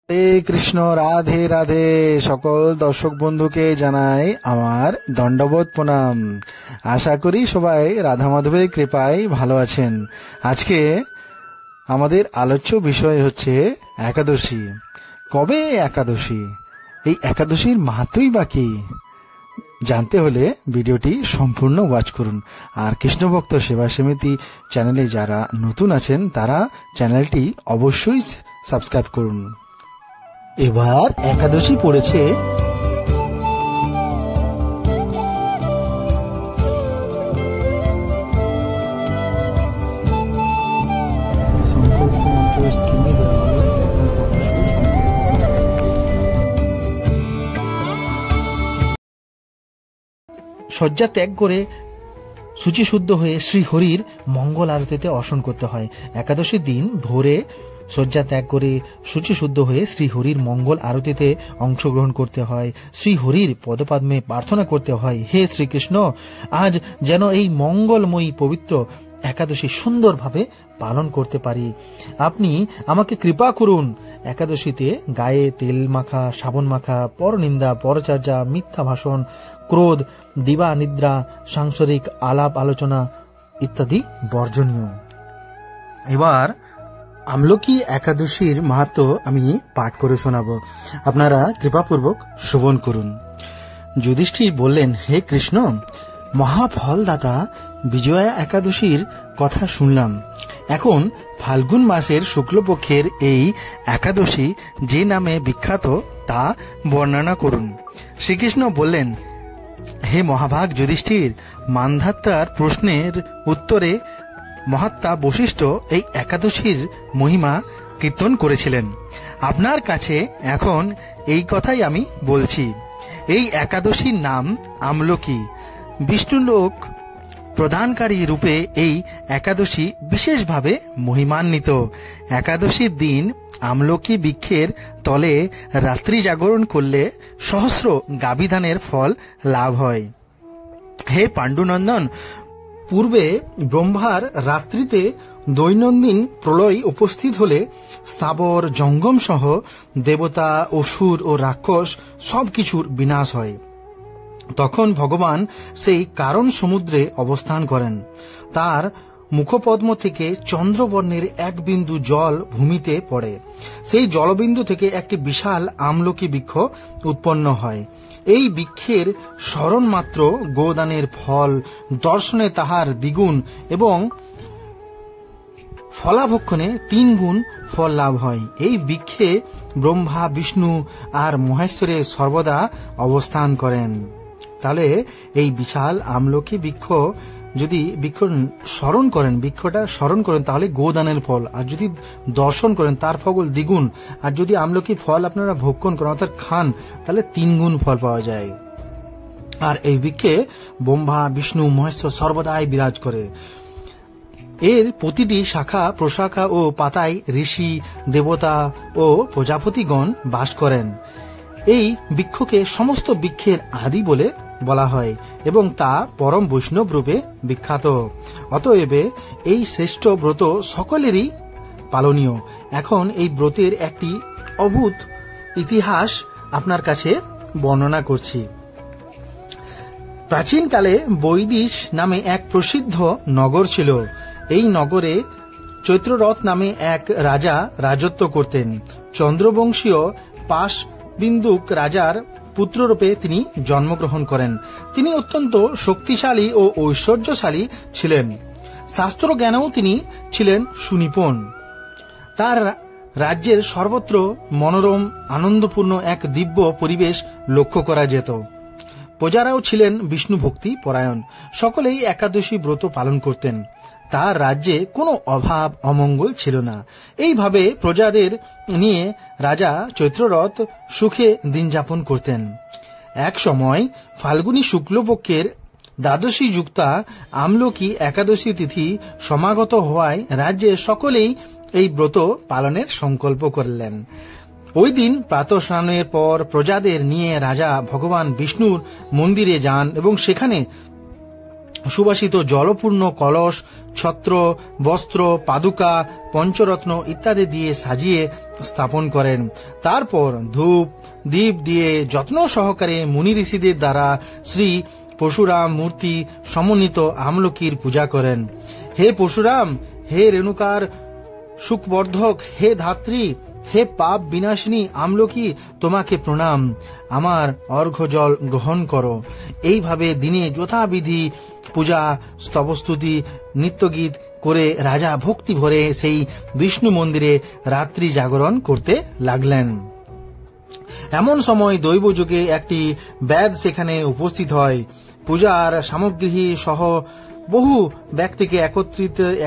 হরে কৃষ্ণ, রাধে রাধে। সকল দর্শক বন্ধুকে জানাই আমার দণ্ডবোধ প্রণাম। আশা করি সবাই রাধা মাধবের কৃপায় ভালো আছেন। আজকে আমাদের আলোচ্য বিষয় হচ্ছে একাদশী। কবে একাদশী, এই একাদশীর মাহাত্ম্যই বা কি, জানতে হলে ভিডিওটি সম্পূর্ণ ওয়াচ করুন। আর কৃষ্ণ ভক্ত সেবা সমিতি চ্যানেলে যারা নতুন আছেন তারা চ্যানেলটি অবশ্যই সাবস্ক্রাইব করুন। এবার একাদশী পড়েছে শয্যা ত্যাগ করে শুচিশুদ্ধ হয়ে শ্রীহরির মঙ্গল আরতিতে আসন করতে হয়। একাদশীর দিন ভোরে শয্যা ত্যাগ করে শুচিশুদ্ধ হয়ে শ্রীহরির মঙ্গল আরতিতে অংশগ্রহণ করতে হয়। শ্রীহরির পদপদ্মে প্রার্থনা করতে হয়, হে শ্রীকৃষ্ণ, আজ যেন এই মঙ্গলময়ী পবিত্র একাদশী সুন্দরভাবে পালন করতে পারি। আপনি আমাকে কৃপা করুন। একাদশীতে গায়ে তেল মাখা, সাবন মাখা, পরনিন্দা, পরচর্চা, মিথ্যা ভাষণ, ক্রোধ, দিবা নিদ্রা, সাংসারিক আলাপ আলোচনা ইত্যাদি বর্জনীয়। এবার আমলকি একাদশীর মাহাত্ম্য আমি পাঠ করে শোনাবো, আপনারা কৃপাপূর্বক শ্রবণ করুন। যুধিষ্ঠির বললেন, হে কৃষ্ণ, মহাফলদাতা বিজয়া একাদশীর কথা শুনলাম। এখন ফাল্গুন মাসের শুক্লপক্ষের এই একাদশী যে নামে বিখ্যাত তা বর্ণনা করুন। শ্রীকৃষ্ণ বললেন, হে মহাভাগ যুধিষ্ঠির, মান্ধাত্তার প্রশ্নের উত্তরে মহাত্মা বশিষ্ঠ এই একাদশীর মহিমা কীর্তন করেছিলেন। আপনার কাছে এখন এই কথাই আমি বলছি। এই একাদশীর নাম আমলকি। বিষ্ণুলোক প্রদানকারী রূপে এই একাদশী বিশেষভাবে মহিমান্বিত। একাদশীর দিন আমলকি বৃক্ষের তলে রাত্রি জাগরণ করলে সহস্র গাভীদানের ফল লাভ হয়। হে পাণ্ডুনন্দন, পূর্বে ব্রহ্মার রাত্রিতে দৈনন্দিন প্রলয় উপস্থিত হলে স্থাবর জঙ্গম সহ দেবতা, অসুর ও রাক্ষস সবকিছুর বিনাশ হয়। তখন ভগবান সেই কারণ সমুদ্রে অবস্থান করেন। তার মুখপদ্ম থেকে চন্দ্রবর্ণের এক বিন্দু জল ভূমিতে পড়ে। সেই জলবিন্দু থেকে একটি বিশাল আমলকি বৃক্ষ উৎপন্ন হয়। এই বৃক্ষের স্মরণ মাত্র গোদানের ফল, দর্শনে তাহার দ্বিগুণ এবং ফলাভক্ষণে 3 গুণ ফল লাভ হয়। এই বৃক্ষে ব্রহ্মা, বিষ্ণু আর মহেশ্বরে সর্বদা অবস্থান করেন। তাহলে এই বিশাল আমলকি বৃক্ষ যদি বৃক্ষটা স্মরণ করেন তাহলে গোদানের ফল, আর যদি দর্শন করেন তার ফল দ্বিগুণ, আর যদি আমলকি ফল আপনারা ভক্ষণ করেন অর্থাৎ খান তাহলে 3 গুণ ফল পাওয়া যায়। আর এই বৃক্ষে ব্রহ্মা, বিষ্ণু, মহেশ্বর সর্বদাই বিরাজ করে। এর প্রতিটি শাখা প্রশাখা ও পাতায় ঋষি, দেবতা ও প্রজাপতিগণ বাস করেন। এই বৃক্ষকে সমস্ত বৃক্ষের আদি বলে বলা হয় এবং তা পরম বৈষ্ণব রূপে বিখ্যাত। অতএব এই শ্রেষ্ঠ ব্রত সকলেরই পালনীয়। এখন এই ব্রতের একটি অভূত ইতিহাস আপনার কাছে বর্ণনা করছি। প্রাচীনকালে বৈদিশ নামে এক প্রসিদ্ধ নগর ছিল। এই নগরে চৈত্ররথ নামে এক রাজা রাজত্ব করতেন। চন্দ্রবংশীয় পাশবিন্দুক রাজার পুত্ররূপে তিনি জন্মগ্রহণ করেন। তিনি অত্যন্ত শক্তিশালী ও ঐশ্বর্যশালী ছিলেন। শাস্ত্র জ্ঞানেও তিনি ছিলেন সুনিপুণ। তার রাজ্যের সর্বত্র মনোরম আনন্দপূর্ণ এক দিব্য পরিবেশ লক্ষ্য করা যেত। প্রজারাও ছিলেন বিষ্ণু ভক্তি পরায়ণ। সকলেই একাদশী ব্রত পালন করতেন। তার রাজ্যে কোনো অভাব অমঙ্গল ছিল না। এইভাবে প্রজাদের নিয়ে রাজা চৈত্ররথ সুখে দিন যাপন করতেন। এক সময় ফাল্গুনী শুক্লপক্ষের দ্বাদশী যুক্তা আমলকি একাদশী তিথি সমাগত হওয়ায় রাজ্যে সকলেই এই ব্রত পালনের সংকল্প করলেন। ওই দিন প্রাতঃস্নানের পর প্রজাদের নিয়ে রাজা ভগবান বিষ্ণুর মন্দিরে যান এবং সেখানে সুবাসিত জলপূর্ণ কলস, ছত্র, বস্ত্র, পাদুকা, পঞ্চরত্ন ইত্যাদি দিয়ে সাজিয়ে স্থাপন করেন। তারপর ধূপ দীপ দিয়ে যত্ন সহকারে মুনি ঋষিদের দ্বারা শ্রী পরশুরাম মূর্তি সমন্বিত আমলকির পূজা করেন। হে পরশুরাম, হে রেণুকার সুখবর্ধক, হে ধাত্রী, হে পাপ বিনাশিনী আমলকি, তোমাকে প্রণাম, আমার অর্ঘ্য জল গ্রহণ করো। এইভাবে দিনে যথাবিধি পূজা, স্তবস্তুতি, নিত্যগীত করে রাজা ভক্তি ভরে সেই বিষ্ণু মন্দিরে রাত্রি জাগরণ করতে লাগলেন। এমন সময় দৈবযোগে একটি ব্যাধ সেখানে উপস্থিত হয়। পূজার সামগ্রী সহ বহু ব্যক্তিকে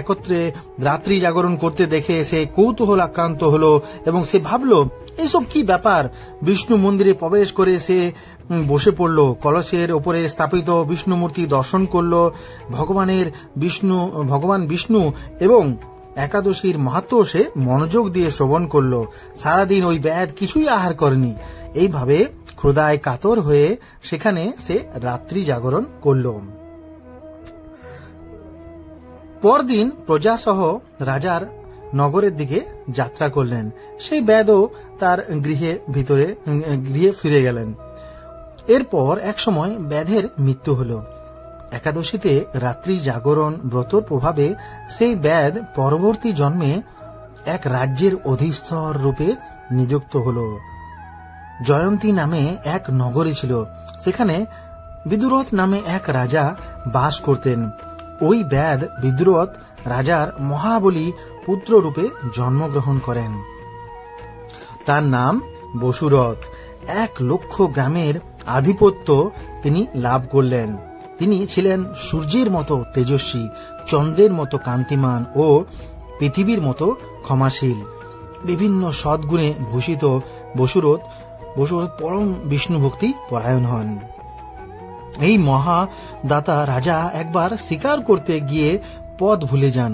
একত্রে রাত্রি জাগরণ করতে দেখে সে কৌতূহল আক্রান্ত হলো এবং সে ভাবল, এসব কি ব্যাপার। বিষ্ণু মন্দিরে প্রবেশ করে সে বসে পড়ল, কলসের ওপরে স্থাপিত বিষ্ণু মূর্তি দর্শন করল। ভগবান বিষ্ণু এবং একাদশীর মাহাত্ম্য সে মনোযোগ দিয়ে শ্রবণ করল। সারাদিন ওই ব্যাধ কিছুই আহার করেনি। এইভাবে ক্ষুধায় কাতর হয়ে সেখানে সে রাত্রি জাগরণ করল। পরদিন প্রজাসহ রাজার নগরের দিকে যাত্রা করলেন। সেই ব্যাধও তার গৃহে ফিরে গেলেন। এরপর এক সময় ব্যাধের মৃত্যু হল। একাদশীতে রাত্রি জাগরণ ব্রতর প্রভাবে সেই ব্যাধ পরবর্তী জন্মে এক রাজ্যের অধীশ্বর রূপে নিযুক্ত হল। জয়ন্তী নামে এক নগরী ছিল। সেখানে বিদুরথ নামে এক রাজা বাস করতেন। ওই ব্যাধ বিদুরথ রাজার মহাবলী পুত্র রূপে জন্মগ্রহণ করেন। তার নাম বসুরথ। 1,00,000 গ্রামের আধিপত্য তিনি লাভ করলেন। তিনি ছিলেন সূর্যের মতো তেজস্বী, চন্দ্রের মতো কান্তিমান ও পৃথিবীর মতো ক্ষমাশীল। বিভিন্ন সদ্গুণে ভূষিত বসুরথ পরম বিষ্ণু ভক্তি পরায়ণ হন। এই মহাদাতা রাজা একবার শিকার করতে গিয়ে পথ ভুলে যান।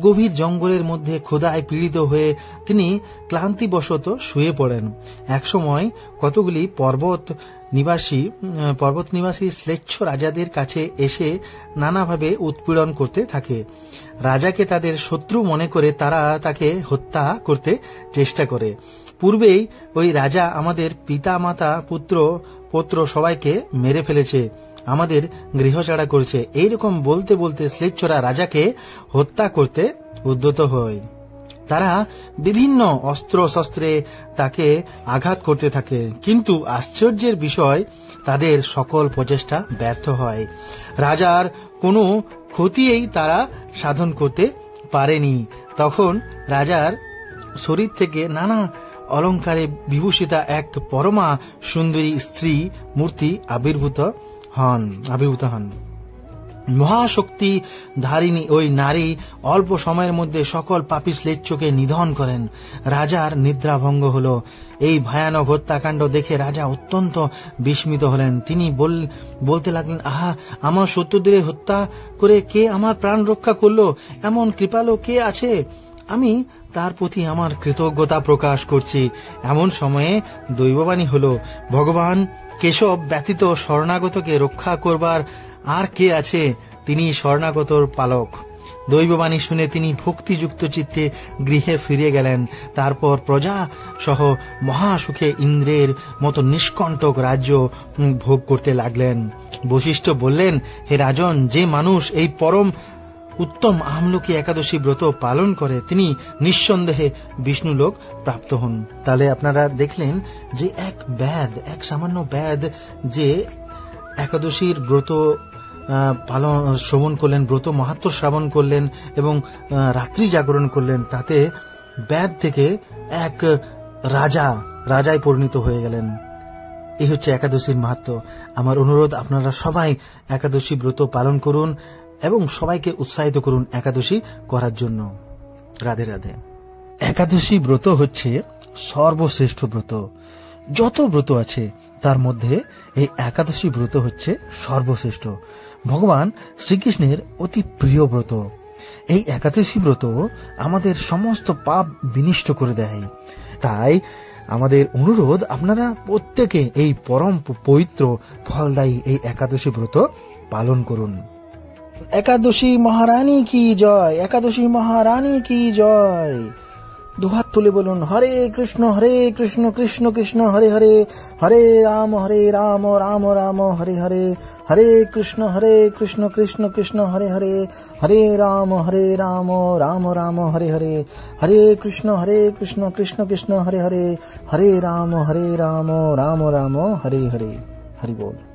গভীর জঙ্গলের মধ্যে ক্ষুধায় পীড়িত হয়ে তিনি ক্লান্তিবশত শুয়ে পড়েন। একসময় কতগুলি পর্বত নিবাসী শ্লেচ্ছ রাজাদের কাছে এসে নানাভাবে উৎপীড়ন করতে থাকে। রাজাকে তাদের শত্রু মনে করে তারা তাকে হত্যা করতে চেষ্টা করে। পূর্বেই ওই রাজা আমাদের পিতা মাতা পুত্র সবাইকে মেরে ফেলেছে, আমাদের গৃহছাড়া করছে। এইরকম বলতে বলতে শ্লেচ্ছরা রাজাকে হত্যা করতে উদ্যত হয়। তারা বিভিন্ন অস্ত্র শস্ত্রে তাকে আঘাত করতে থাকে, কিন্তু আশ্চর্যের বিষয় তাদের সকল প্রচেষ্টা ব্যর্থ হয়। রাজার কোনো ক্ষতিই তারা সাধন করতে পারেনি। তখন রাজার শরীর থেকে নানা অলঙ্কারে বিভূষিতা এক পরমা সুন্দরী স্ত্রী মূর্তি আবির্ভূত হন। মহাশক্তি ধারিণী ওই নারী অল্প সময়ের মধ্যে সকল পাপী শ্লেচ্ছকে নিধন করেন। রাজার নিদ্রাভঙ্গ হল। এই ভয়ানক হত্যাকাণ্ড দেখে রাজা অত্যন্ত বিস্মিত হলেন। তিনি বলতে লাগলেন, আহা, আমার শত্রুদের হত্যা করে কে আমার প্রাণ রক্ষা করলো? এমন কৃপালু কে আছে? আমি তার প্রতি আমার কৃতজ্ঞতা প্রকাশ করছি। এমন সময়ে দৈববাণী হল, ভগবান কেশব ব্যতীত শরণাগতকে রক্ষা করবার আর কে আছে? তিনি শরণাগতর পালক। দৈববাণী শুনে তিনি ভক্তিযুক্ত চিত্তে গৃহে ফিরে গেলেন। তারপর প্রজা সহ মহাসুখে ইন্দ্রের মতো নিষ্কণ্টক রাজ্য ভোগ করতে লাগলেন। বশিষ্ঠ বললেন, হে রাজন, যে মানুষ এই পরম উত্তম আমলকি একাদশী ব্রত পালন করে তিনি নিঃসন্দেহে বিষ্ণুলোক প্রাপ্ত হন। তাহলে আপনারা দেখলেন যে এক সামান্য ব্যাধ যে একাদশীর ব্রত শ্রবণ করলেন, ব্রত মাহাত্ম্য শ্রবণ করলেন এবং রাত্রি জাগরণ করলেন, তাতে ব্যাধ থেকে এক রাজায় পরিণত হয়ে গেলেন। এই হচ্ছে একাদশীর মাহাত্ম্য। আমার অনুরোধ, আপনারা সবাই একাদশী ব্রত পালন করুন এবং সবাইকে উৎসাহিত করুন একাদশী করার জন্য। রাধে রাধে। একাদশী ব্রত হচ্ছে সর্বশ্রেষ্ঠ ব্রত। যত ব্রত আছে তার মধ্যে এই একাদশী ব্রত হচ্ছে সর্বশ্রেষ্ঠ। ভগবান শ্রীকৃষ্ণের অতি প্রিয় ব্রত। এই একাদশী ব্রত আমাদের সমস্ত পাপ বিনষ্ট করে দেয়। তাই আমাদের অনুরোধ, আপনারা প্রত্যেকে এই পরম পবিত্র ফলদায়ী এই একাদশী ব্রত পালন করুন। একাদশী মহারানী কি জয়, একাদশী মহারানী কি জয়। দুহাত তুলে বলুন হরে কৃষ্ণ কৃষ্ণ কৃষ্ণ হরে হরে, হরে রাম রাম রাম হরে হরে, হরে কৃষ্ণ কৃষ্ণ কৃষ্ণ হরে হরে, হরে রাম রাম রাম হরে হরে, হরে কৃষ্ণ কৃষ্ণ কৃষ্ণ হরে হরে, হরে রাম রাম রাম হরে হরে। হরি বল।